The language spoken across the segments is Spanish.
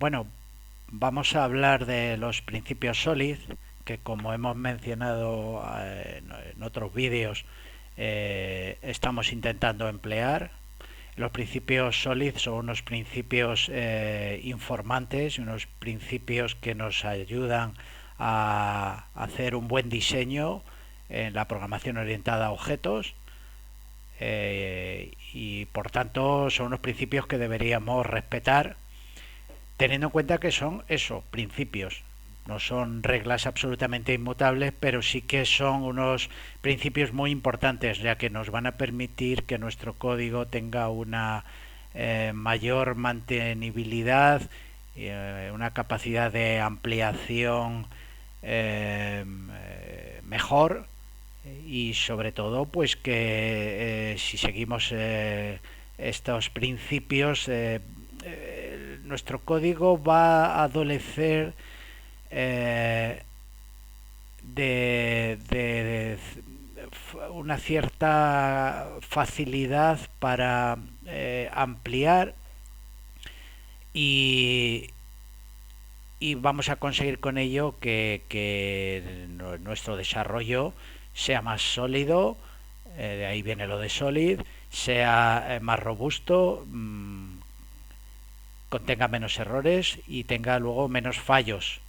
Bueno, vamos a hablar de los principios SOLID, que como hemos mencionado en otros vídeos, estamos intentando emplear. Los principios SOLID son unos principios informantes, unos principios que nos ayudan a hacer un buen diseño en la programación orientada a objetos, y por tanto son unos principios que deberíamos respetar, teniendo en cuenta que son eso, principios. No son reglas absolutamente inmutables, pero sí que son unos principios muy importantes, ya que nos van a permitir que nuestro código tenga una mayor mantenibilidad, una capacidad de ampliación mejor, y sobre todo pues que si seguimos estos principios, nuestro código va a adolecer eh, de una cierta facilidad para ampliar, y, y vamos a conseguir con ello que nuestro desarrollo sea más sólido, de ahí viene lo de solid, sea más robusto, contenga menos errores y tenga luego menos fallos,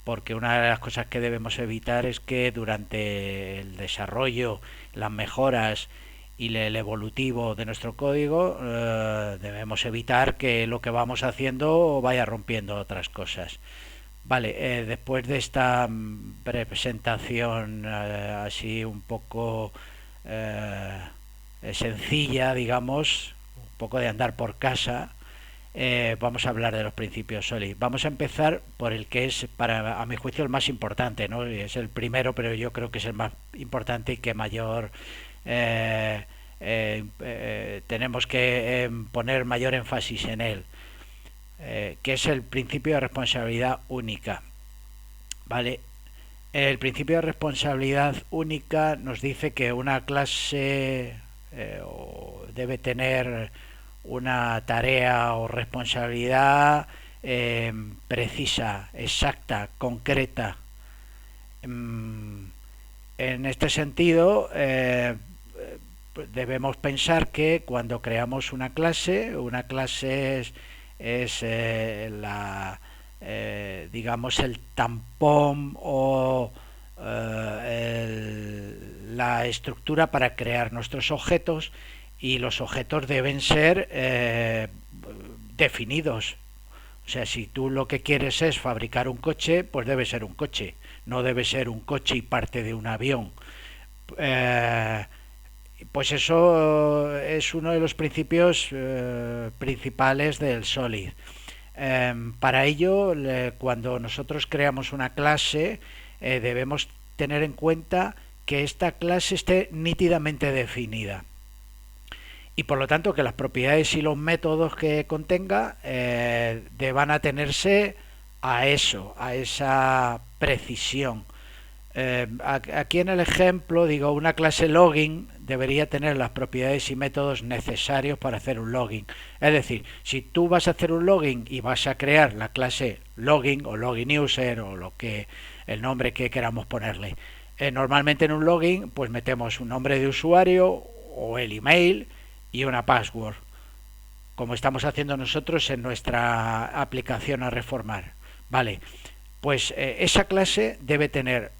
porque una de las cosas que debemos evitar es que durante el desarrollo, las mejoras y el evolutivo de nuestro código, debemos evitar que lo que vamos haciendo vaya rompiendo otras cosas. Vale, después de esta presentación así un poco eh, sencilla, digamos, un poco de andar por casa, vamos a hablar de los principios SOLID. Vamos a empezar por el que es, para a mi juicio, el más importante, ¿no? Es el primero, pero yo creo que es el más importante y que mayor tenemos que poner mayor énfasis en él, que es el principio de responsabilidad única. ¿Vale? El principio de responsabilidad única nos dice que una clase debe tener una tarea o responsabilidad precisa, exacta, concreta. Mm, en este sentido, debemos pensar que cuando creamos una clase es digamos, el tampón o la estructura para crear nuestros objetos, y los objetos deben ser definidos. O sea, si tú lo que quieres es fabricar un coche, pues debe ser un coche, no debe ser un coche y parte de un avión. Eh, pues eso es uno de los principios principales del Solid. Para ello, cuando nosotros creamos una clase, debemos tener en cuenta que esta clase esté nítidamente definida, y por lo tanto que las propiedades y los métodos que contenga deban atenerse a eso, a esa precisión. Aquí en el ejemplo digo, una clase login debería tener las propiedades y métodos necesarios para hacer un login. Es decir, si tú vas a hacer un login y vas a crear la clase login o login user o lo que el nombre que queramos ponerle, normalmente en un login pues metemos un nombre de usuario o el email y una password, como estamos haciendo nosotros en nuestra aplicación a reformar. Vale, pues esa clase debe tener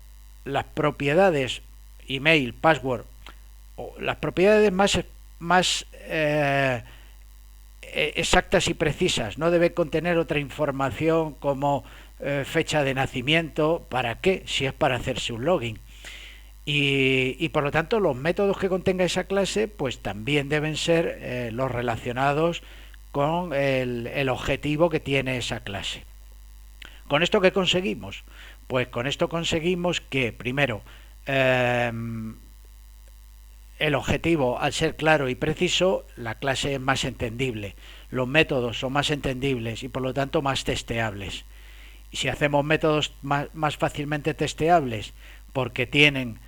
las propiedades email, password, o las propiedades más exactas y precisas. No debe contener otra información como fecha de nacimiento. ¿Para qué? Si es para hacerse un login. Y por lo tanto los métodos que contenga esa clase pues también deben ser los relacionados con el objetivo que tiene esa clase. ¿Con esto qué conseguimos? Pues con esto conseguimos que, primero, eh, el objetivo, al ser claro y preciso, la clase es más entendible, los métodos son más entendibles y por lo tanto más testeables. Y si hacemos métodos más fácilmente testeables, porque tienen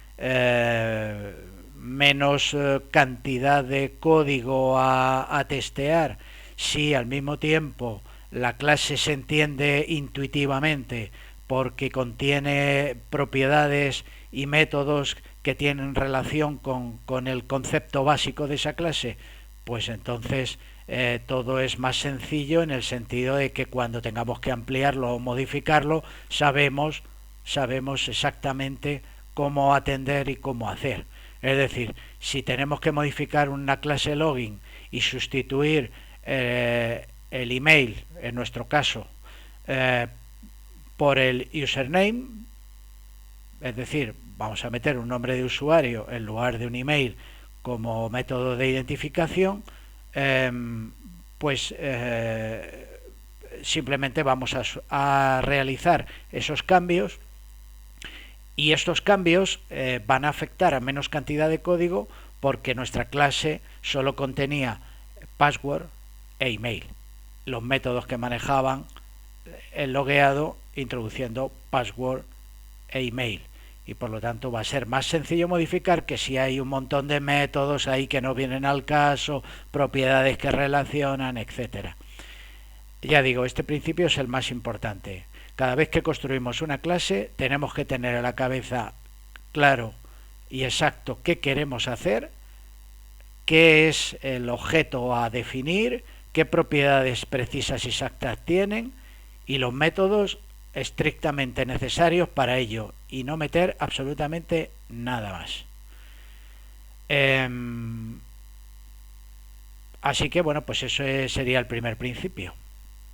menos cantidad de código a testear, si al mismo tiempo La clase se entiende intuitivamente porque contiene propiedades y métodos que tienen relación con el concepto básico de esa clase, pues entonces todo es más sencillo en el sentido de que cuando tengamos que ampliarlo o modificarlo sabemos exactamente cómo atender y cómo hacer. Es decir, si tenemos que modificar una clase login y sustituir el email, en nuestro caso, eh, por el username, es decir, vamos a meter un nombre de usuario en lugar de un email como método de identificación, eh, pues simplemente vamos a realizar esos cambios y estos cambios van a afectar a menos cantidad de código porque nuestra clase solo contenía password e email, los métodos que manejaban el logueado introduciendo password e email, y por lo tanto va a ser más sencillo modificar que si hay un montón de métodos ahí que no vienen al caso, propiedades que relacionan, etcétera. Ya digo, este principio es el más importante. Cada vez que construimos una clase tenemos que tener a la cabeza claro y exacto qué queremos hacer, qué es el objeto a definir, qué propiedades precisas y exactas tienen y los métodos estrictamente necesarios para ello y no meter absolutamente nada más. Así que bueno, pues eso sería el primer principio.